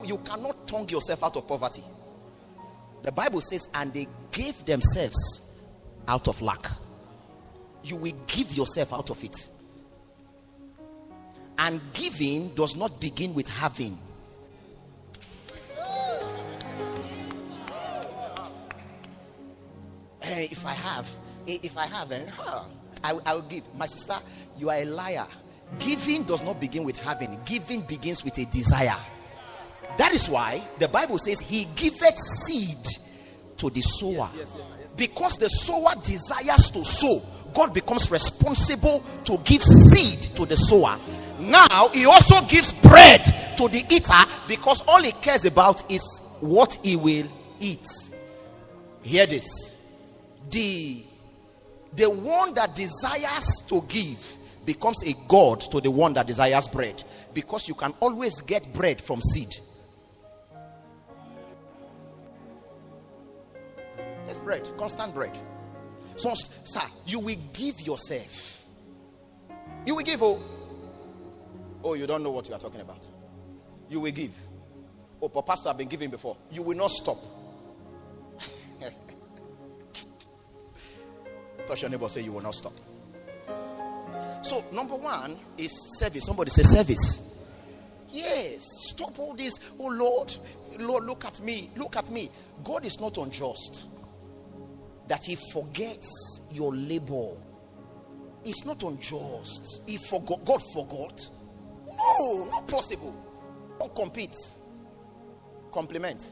you cannot tongue yourself out of poverty. The Bible says, and they gave themselves out of lack. You will give yourself out of it. And giving does not begin with having. If I have, I will give. My sister, you are a liar. Giving does not begin with having. Giving begins with a desire. That is why the Bible says he giveth seed to the sower. Yes. Because the sower desires to sow, God becomes responsible to give seed to the sower. Now he also gives bread to the eater, because all he cares about is what he will eat. Hear this. The one that desires to give becomes a god to the one that desires bread, because you can always get bread from seed. Yes, bread, constant bread. So, sir, you will give yourself. You will give. Oh, you don't know what you are talking about. You will give. Oh, but pastor, I've been giving before. You will not stop. Touch your neighbor, say you will not stop. So number one is service. Somebody say service. Yes. Stop all this. Oh Lord, look at me. Look at me. God is not unjust that he forgets your labor. It's not unjust. He forgot. God forgot. No, not possible. Don't compete. Compliment.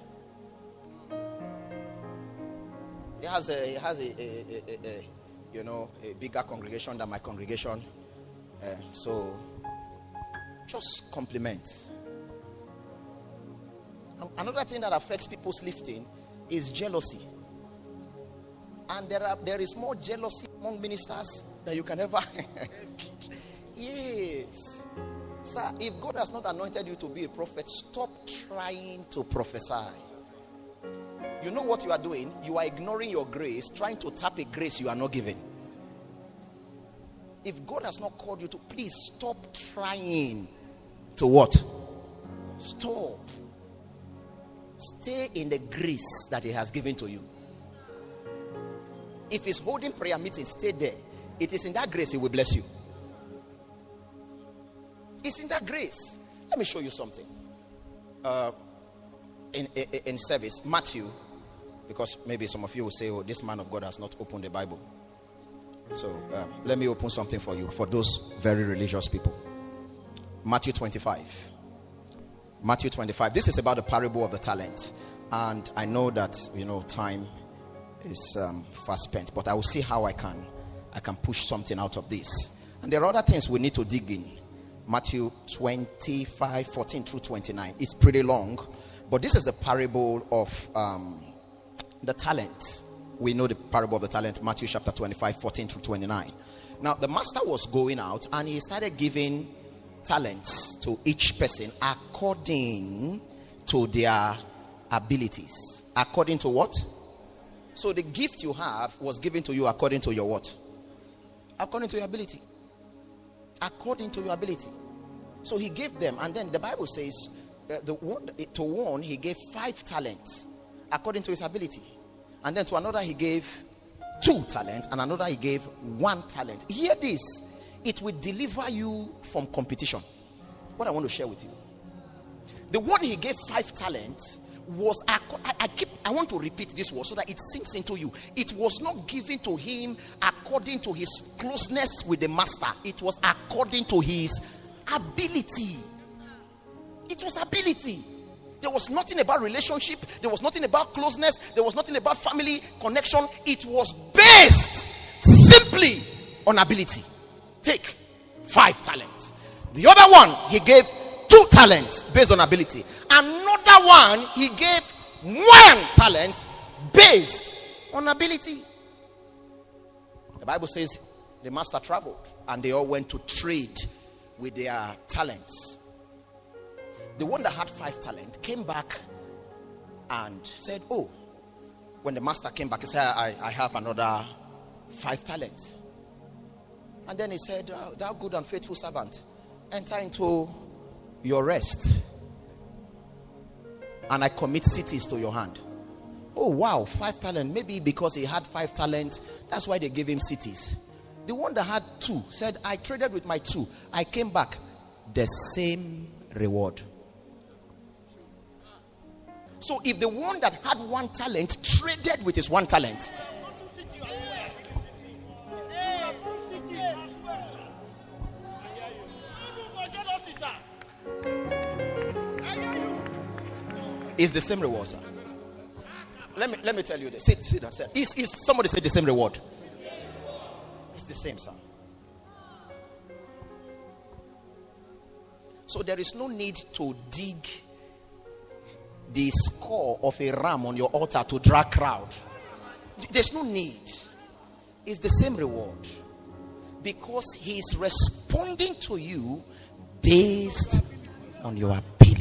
He has a bigger congregation than my congregation. So just compliment. Another thing that affects people's lifting is jealousy. And there is more jealousy among ministers than you can ever. Yes. Sir, if God has not anointed you to be a prophet, stop trying to prophesy. You know what you are doing? You are ignoring your grace, trying to tap a grace you are not given. If God has not called you to, please stop trying to what? Stop. Stay in the grace that he has given to you. If he's holding prayer meetings, stay there. It is in that grace he will bless you. It's in that grace. Let me show you something. In service, Matthew, because maybe some of you will say, oh, this man of God has not opened the Bible. So let me open something for you, for those very religious people. Matthew 25. Matthew 25. This is about the parable of the talent. And I know that, time is fast spent, but I will see how I can push something out of this. And there are other things we need to dig in. Matthew 25, 14 through 29. It's pretty long, but this is the parable of the talent. We know the parable of the talent, Matthew chapter 25, 14 through 29. Now, the master was going out and he started giving talents to each person according to their abilities. According to what? So the gift you have was given to you according to your what? According to your ability. According to your ability. So he gave them, and then the Bible says to one he gave 5 talents according to his ability, and then to another he gave 2 talents, and another he gave 1 talent. Hear this, it will deliver you from competition. What I want to share with you, the one he gave 5 talents was, I want to repeat this word so that it sinks into you. It was not given to him according to his closeness with the master. It was according to his ability. It was ability. There was nothing about relationship. There was nothing about closeness. There was nothing about family connection. It was based simply on ability. Take 5 talents. The other one, he gave 2 talents based on ability. Another one, he gave 1 talent based on ability. The Bible says the master traveled and they all went to trade with their talents. The one that had 5 talents came back and said, oh, when the master came back, he said, I have another 5 talents. And then he said, oh, thou good and faithful servant, enter into your rest. and I commit cities to your hand. Oh wow, 5 talents. Maybe because he had 5 talents, that's why they gave him cities. The one that had 2 said, I traded with my 2. I came back. The same reward. So if the one that had 1 talent traded with his 1 talent, it's the same reward, sir. Let me tell you this. Sit down, sir. Is somebody said the same reward? It's the same, sir. So there is no need to dig the score of a ram on your altar to drag crowd. There's no need. It's the same reward, because he's responding to you based on your ability.